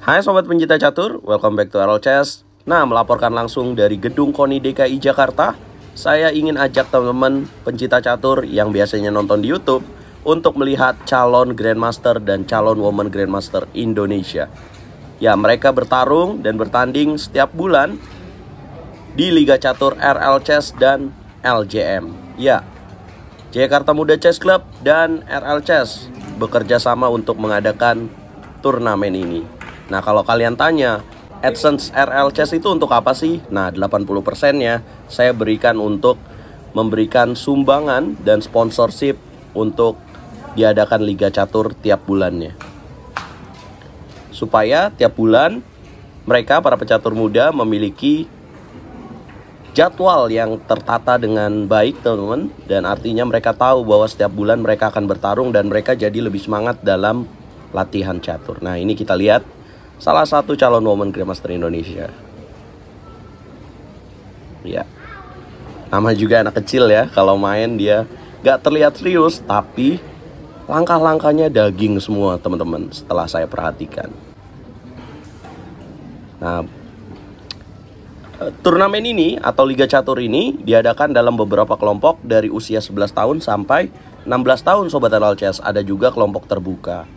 Hai Sobat Pencinta Catur, welcome back to RL Chess. Nah, melaporkan langsung dari Gedung KONI DKI Jakarta. Saya ingin ajak teman-teman pencinta catur yang biasanya nonton di YouTube untuk melihat calon Grandmaster dan calon Woman Grandmaster Indonesia. Ya, mereka bertarung dan bertanding setiap bulan di Liga Catur RL Chess dan LJM. Ya, Jakarta Muda Chess Club dan RL Chess bekerja sama untuk mengadakan turnamen ini. Nah, kalau kalian tanya, AdSense RL Chess itu untuk apa sih? Nah, 80%-nya saya berikan untuk memberikan sumbangan dan sponsorship untuk diadakan Liga Catur tiap bulannya. Supaya tiap bulan mereka, para pecatur muda, memiliki jadwal yang tertata dengan baik, teman-teman. Dan artinya mereka tahu bahwa setiap bulan mereka akan bertarung dan mereka jadi lebih semangat dalam latihan catur. Nah, ini kita lihat salah satu calon Woman Grandmaster Indonesia. Ya, nama juga anak kecil ya. Kalau main dia gak terlihat serius, tapi langkah-langkahnya daging semua, teman-teman, setelah saya perhatikan. Nah, turnamen ini atau Liga Catur ini diadakan dalam beberapa kelompok dari usia 11 tahun sampai 16 tahun, Sobat RL Chess. Ada juga kelompok terbuka.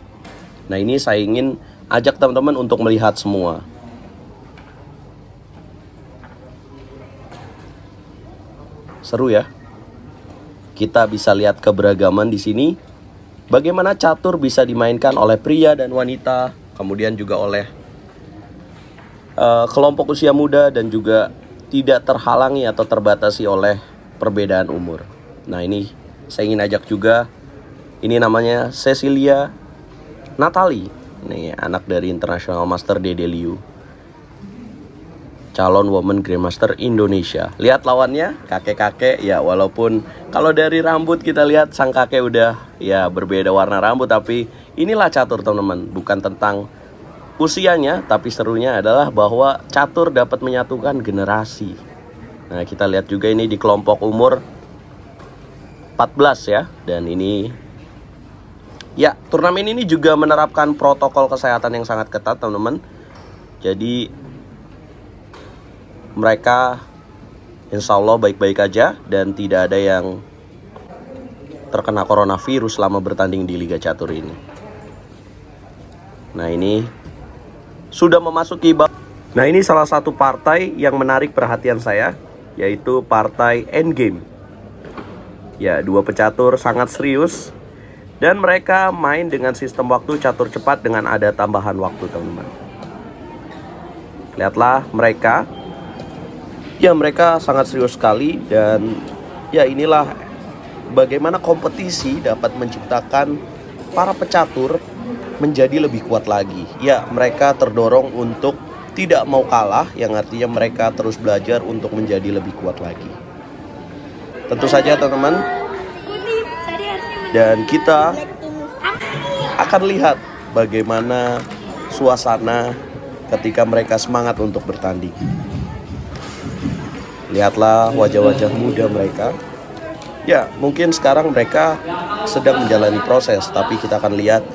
Nah, ini saya ingin ajak teman-teman untuk melihat semua. Seru ya. Kita bisa lihat keberagaman di sini. Bagaimana catur bisa dimainkan oleh pria dan wanita, kemudian juga oleh kelompok usia muda, dan juga tidak terhalangi atau terbatasi oleh perbedaan umur. Nah, ini saya ingin ajak juga. Ini namanya Cecilia Natali. Nih, anak dari International Master Dede Liu, calon Woman Grandmaster Indonesia. Lihat lawannya, kakek-kakek ya. Walaupun kalau dari rambut kita lihat sang kakek udah ya berbeda warna rambut, tapi inilah catur, teman-teman. Bukan tentang usianya, tapi serunya adalah bahwa catur dapat menyatukan generasi. Nah, kita lihat juga ini di kelompok umur 14 ya. Dan ini ya, turnamen ini juga menerapkan protokol kesehatan yang sangat ketat, teman-teman. Jadi mereka insya Allah baik-baik aja dan tidak ada yang terkena coronavirus selama bertanding di Liga Catur ini. Nah, ini sudah memasuki Nah, ini salah satu partai yang menarik perhatian saya, yaitu partai Endgame. Ya, dua pecatur sangat serius. Dan mereka main dengan sistem waktu catur cepat dengan ada tambahan waktu, teman-teman. Lihatlah mereka. Ya, mereka sangat serius sekali. Dan ya, inilah bagaimana kompetisi dapat menciptakan para pecatur menjadi lebih kuat lagi. Ya, mereka terdorong untuk tidak mau kalah, yang artinya mereka terus belajar untuk menjadi lebih kuat lagi. Tentu saja, teman-teman. Dan kita akan lihat bagaimana suasana ketika mereka semangat untuk bertanding. Lihatlah wajah-wajah muda mereka. Ya, mungkin sekarang mereka sedang menjalani proses, tapi kita akan lihat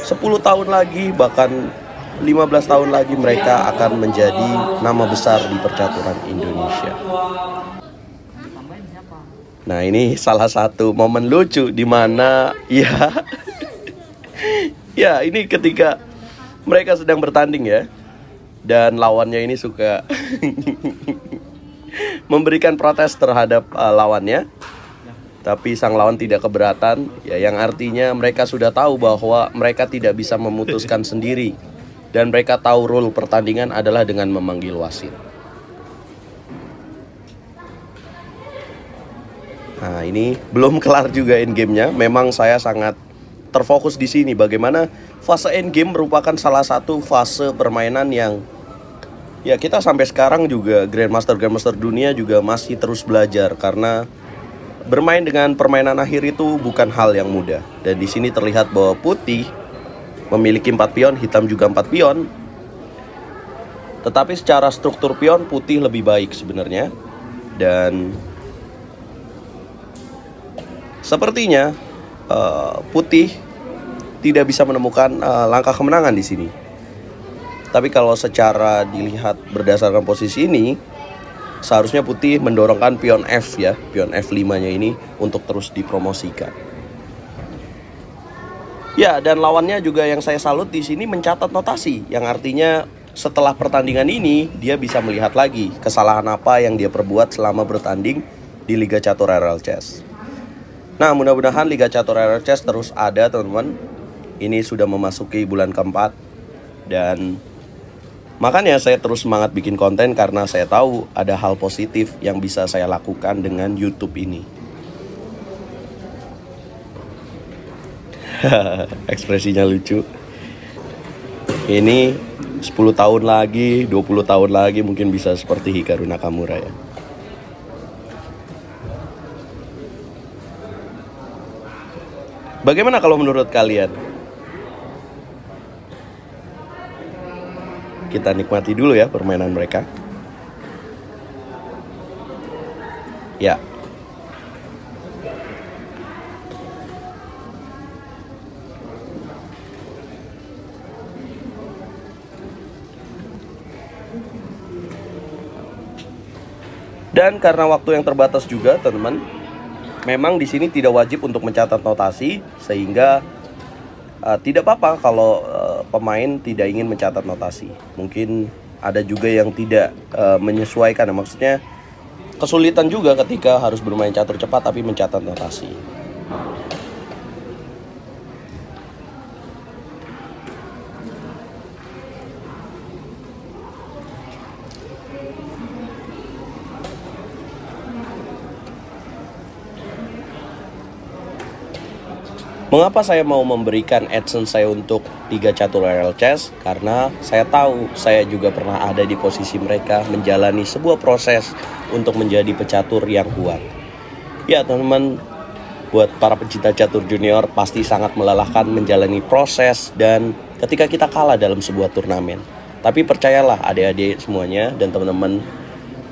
10 tahun lagi, bahkan 15 tahun lagi mereka akan menjadi nama besar di percaturan Indonesia. Nah, ini salah satu momen lucu di mana ya ya, ini ketika mereka sedang bertanding ya, dan lawannya ini suka memberikan protes terhadap lawannya, tapi sang lawan tidak keberatan ya, yang artinya mereka sudah tahu bahwa mereka tidak bisa memutuskan sendiri, dan mereka tahu rule pertandingan adalah dengan memanggil wasit. Nah, ini belum kelar juga endgame-nya. Memang saya sangat terfokus di sini. Bagaimana fase endgame merupakan salah satu fase permainan yang ya, kita sampai sekarang juga Grandmaster dunia juga masih terus belajar, karena bermain dengan permainan akhir itu bukan hal yang mudah. Dan di sini terlihat bahwa putih memiliki 4 pion, hitam juga 4 pion. Tetapi secara struktur pion putih lebih baik sebenarnya. Dan sepertinya putih tidak bisa menemukan langkah kemenangan di sini. Tapi kalau secara dilihat berdasarkan posisi ini, seharusnya putih mendorongkan pion F ya, pion F5-nya ini untuk terus dipromosikan. Ya, dan lawannya juga yang saya salut di sini mencatat notasi, yang artinya setelah pertandingan ini dia bisa melihat lagi kesalahan apa yang dia perbuat selama bertanding di Liga Catur RL Chess. Nah, mudah-mudahan Liga Catur RL Chess terus ada, teman-teman. Ini sudah memasuki bulan keempat dan makanya saya terus semangat bikin konten karena saya tahu ada hal positif yang bisa saya lakukan dengan YouTube ini. Ekspresinya lucu. Ini 10 tahun lagi, 20 tahun lagi mungkin bisa seperti Hikaru Nakamura ya. Bagaimana kalau menurut kalian? Kita nikmati dulu ya permainan mereka. Ya. Dan karena waktu yang terbatas juga, teman-teman, memang di sini tidak wajib untuk mencatat notasi, sehingga tidak apa-apa kalau pemain tidak ingin mencatat notasi. Mungkin ada juga yang tidak menyesuaikan, maksudnya kesulitan juga ketika harus bermain catur cepat tapi mencatat notasi. Mengapa saya mau memberikan AdSense saya untuk Liga Catur RL Chess? Karena saya tahu saya juga pernah ada di posisi mereka, menjalani sebuah proses untuk menjadi pecatur yang kuat. Ya teman-teman, buat para pecinta catur junior pasti sangat melelahkan menjalani proses dan ketika kita kalah dalam sebuah turnamen. Tapi percayalah adik-adik semuanya dan teman-teman,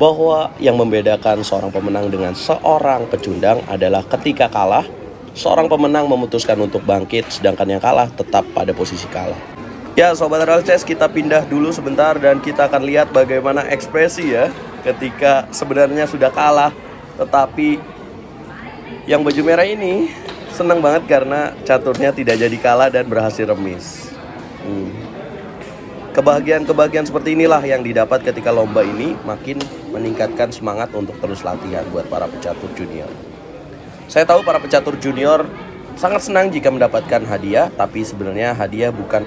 bahwa yang membedakan seorang pemenang dengan seorang pecundang adalah ketika kalah, seorang pemenang memutuskan untuk bangkit, sedangkan yang kalah tetap pada posisi kalah. Ya, Sobat RL Chess, kita pindah dulu sebentar dan kita akan lihat bagaimana ekspresi ya ketika sebenarnya sudah kalah, tetapi yang baju merah ini senang banget karena caturnya tidak jadi kalah dan berhasil remis. Kebahagiaan-kebahagiaan seperti inilah yang didapat ketika lomba ini makin meningkatkan semangat untuk terus latihan buat para pecatur junior. Saya tahu para pecatur junior sangat senang jika mendapatkan hadiah, tapi sebenarnya hadiah bukan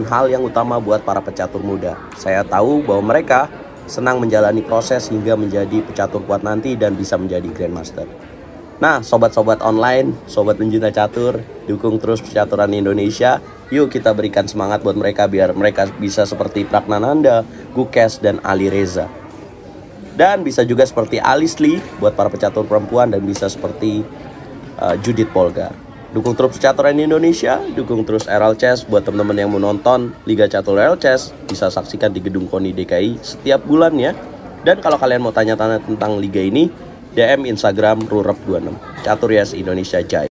hal yang utama buat para pecatur muda. Saya tahu bahwa mereka senang menjalani proses hingga menjadi pecatur kuat nanti dan bisa menjadi Grandmaster. Nah, sobat-sobat online, sobat pencinta catur, dukung terus percaturan Indonesia. Yuk kita berikan semangat buat mereka biar mereka bisa seperti Pragnananda, Gukes, dan Ali Reza. Dan bisa juga seperti Alisli buat para pecatur perempuan dan bisa seperti Judith Polgar. Dukung terus percaturan Indonesia, dukung terus RL Chess. Buat teman-teman yang mau nonton Liga Catur RL Chess, bisa saksikan di Gedung KONI DKI setiap bulannya. Dan kalau kalian mau tanya-tanya tentang liga ini, DM Instagram Rurep26. Catur Yes Indonesia Jaya.